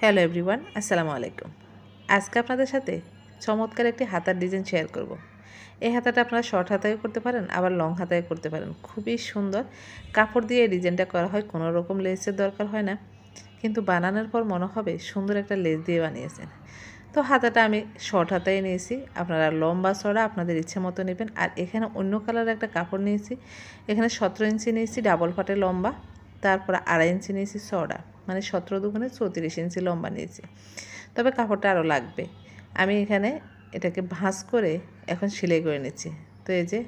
Hello everyone, আসসালামু আলাইকুম। আজকে আপনাদের সাথে চমৎকার একটি হাতার ডিজাইন শেয়ার করব। এই হাতাটা আপনারা শর্ট হাতায়ও করতে পারেন, আবার লং হাতায়ও করতে পারেন। খুবই সুন্দর কাপড় দিয়ে এই ডিজাইনটা করা হয়, কোনো রকম লেসের দরকার হয় না, কিন্তু বানানোর পর মনে হবে সুন্দর একটা লেস দিয়ে বানিয়েছেন। তো হাতাটা আমি শর্ট হাতায় নিয়েছি, আপনারা লম্বা চড়া আপনাদের ইচ্ছে মতো নেবেন। আর এখানে অন্য কালারের একটা কাপড় নিয়েছি, এখানে 17 ইঞ্চি নিয়েছি ডাবল ফাটে লম্বা, তারপর 2.5 ইঞ্চি নিয়েছি চড়া, মানে 17 দুগুণে 34 ইঞ্চি লম্বা নিয়েছি। তবে কাপড়টা আরও লাগবে। আমি এখানে এটাকে ভাঁজ করে এখন সেলাই করে নিচ্ছি। তো এই যে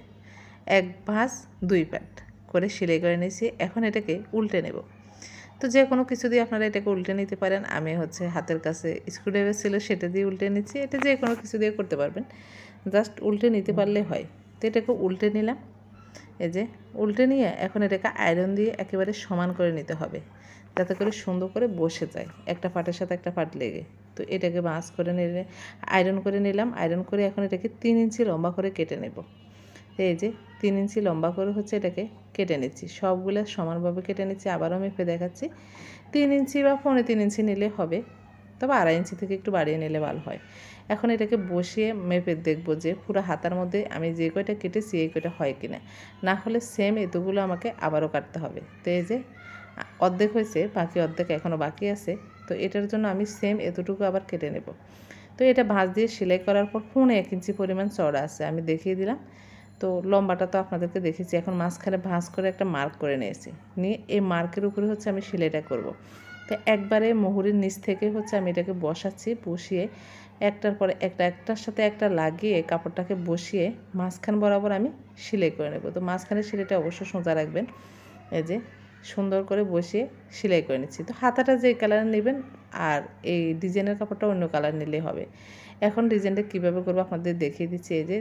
1 ভাঁজ 2 পাট করে সেলাই করে নিয়েছি। এখন এটাকে উল্টে নেব। তো যে কোনো কিছু দিয়ে আপনারা এটাকে উল্টে নিতে পারেন। আমি হাতের কাছে স্ক্রুড্রাইভার ছিল, সেটা দিয়ে উল্টে নিচ্ছি। এটা যে কোনো কিছু দিয়ে করতে পারবেন, জাস্ট উল্টে নিতে পারলে হয়। তো এটাকে উল্টে নিলাম। এই যে উল্টে নিয়ে এখন এটাকে আয়রন দিয়ে একেবারে সমান করে নিতে হবে, যাতে করে সুন্দর করে বসে যায়, একটা পাটের সাথে একটা পাট লেগে। তো এটাকে ভাঁজ করে নিলে আয়রন করে নিলাম। আয়রন করে এখন এটাকে 3 ইঞ্চি লম্বা করে কেটে নেব। এই যে 3 ইঞ্চি লম্বা করে এটাকে কেটে নিচ্ছি, সবগুলো সমানভাবে কেটে নিচ্ছি। আবারও মেপে দেখাচ্ছি, 3 ইঞ্চি বা 3.25 ইঞ্চি নিলে হবে, তবে 2.5 ইঞ্চি থেকে একটু বাড়িয়ে নিলে ভালো হয়। এখন এটাকে বসিয়ে মেপে দেখব যে পুরো হাতার মধ্যে আমি যে কয়টা কেটেছি এই কয়টা হয় কিনা। না হলে সেম এতগুলো আমাকে আবারও কাটতে হবে। তো এই যে অর্ধেক হয়েছে, বাকি অর্ধেক এখনও বাকি আছে। তো এটার জন্য আমি সেম এতটুকু আবার কেটে নেব। তো এটা ভাঁজ দিয়ে সেলাই করার পর 1 ইঞ্চি পরিমাণ চড়া আছে, আমি দেখিয়ে দিলাম। তো লম্বাটা তো আপনাদেরকে দেখেছি। এখন মাঝখানে ভাঁজ করে একটা মার্ক করে নিয়েছি, নিয়ে এই মার্কের উপরে আমি সেলাইটা করব। তো একবারে মোহরের নিচ থেকে আমি এটাকে বসাচ্ছি, বসিয়ে একটার পরে একটার সাথে একটা লাগিয়ে কাপড়টাকে বসিয়ে মাঝখান বরাবর আমি সেলাই করে নেব। তো মাঝখানে সেলাইটা অবশ্যই সোজা রাখবেন। এই যে সুন্দর করে বসিয়ে সেলাই করে নিচ্ছি। তো হাতাটা যে কালার নেবেন আর এই ডিজাইনের কাপড়টা অন্য কালার নিলেই হবে। এখন ডিজাইনটা কীভাবে করবো আপনাদের দেখিয়ে দিচ্ছি। এই যে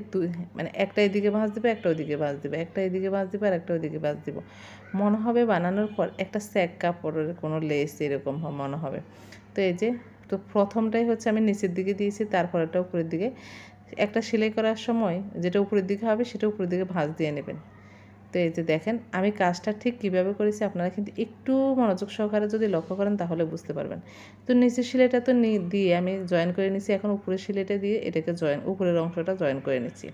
মানে একটা এদিকে ভাঁজ দেবে, একটা ওইদিকে ভাঁজ দেবে, একটা এদিকে ভাঁজ দেবে আর একটা ওইদিকে ভাঁজ দেবো। মনে হবে বানানোর পর একটা স্যাক কাপড়ের কোনো লেস এরকম মনে হবে। তো এই যে প্রথমটাই আমি নিচের দিকে দিয়েছি, তারপর একটা উপরের দিকে। একটা সেলাই করার সময় যেটা উপরের দিকে হবে সেটা উপরের দিকে ভাঁজ দিয়ে নেবেন। তো এই যে দেখেন আমি কাজটা ঠিক কীভাবে করেছি, আপনারা কিন্তু একটু মনোযোগ সহকারে যদি লক্ষ্য করেন তাহলে বুঝতে পারবেন। তো নিচের সেলাইটা তো দিয়ে আমি জয়েন করে নিচ্ছি। এখন উপরের সেলাইটা দিয়ে এটাকে উপরের অংশটা জয়েন করে নিচ্ছি।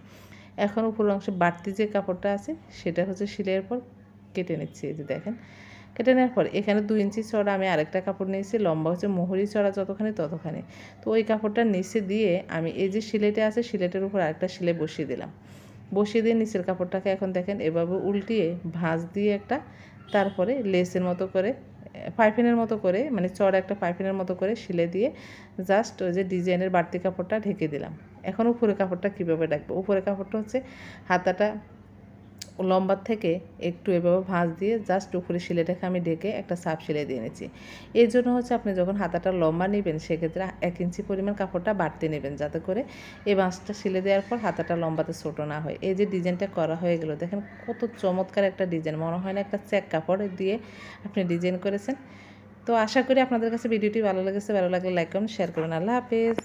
এখন উপরের অংশে বাড়তি যে কাপড়টা আছে সেটা সেলাইয়ের পর কেটে নিচ্ছি। এই যে দেখেন কেটে নেওয়ার পর এখানে 2 ইঞ্চি চড়া আমি আরেকটা কাপড় নিয়েছি, লম্বা মোহরি চড়া যতখানি ততখানি। তো ওই কাপড়টা নিচে দিয়ে আমি এই যে সেলাইটা আছে সেলাইটার উপর আরেকটা সেলাই বসিয়ে দিলাম। বসিয়ে দিয়ে নিচের কাপড়টাকে এখন দেখেন এভাবে উল্টিয়ে ভাঁজ দিয়ে একটা, তারপরে লেসের মতো করে পাইপিনের মতো করে, মানে চড়া একটা পাইপিনের মতো করে সেলাই দিয়ে জাস্ট ওই যে ডিজাইনের বাড়তি কাপড়টা ঢেকে দিলাম। এখন উপরে কাপড়টা কীভাবে রাখবো, উপরে কাপড়টা হাতাটা লম্বার থেকে একটু এভাবে ভাঁজ দিয়ে জাস্ট উপরে সেলাইটাকে আমি ঢেকে একটা সাপ সেলাই দিয়ে নিচ্ছি। এর জন্য আপনি যখন হাতাটা লম্বা নেবেন সেক্ষেত্রে 1 ইঞ্চি পরিমাণ কাপড়টা বাড়তে নেবেন, যাতে করে এই ভাঁজটা সেলাই দেওয়ার পর হাতাটা লম্বাতে ছোটো না হয়। এই যে ডিজাইনটা করা হয়ে গেল, দেখেন কত চমৎকার একটা ডিজাইন, মনে হয় না একটা চেক কাপড় দিয়ে আপনি ডিজাইন করেছেন। তো আশা করি আপনাদের কাছে ভিডিওটি ভালো লেগেছে। ভালো লাগলে লাইক করুন, শেয়ার করুন। আল্লাহ হাফেজ।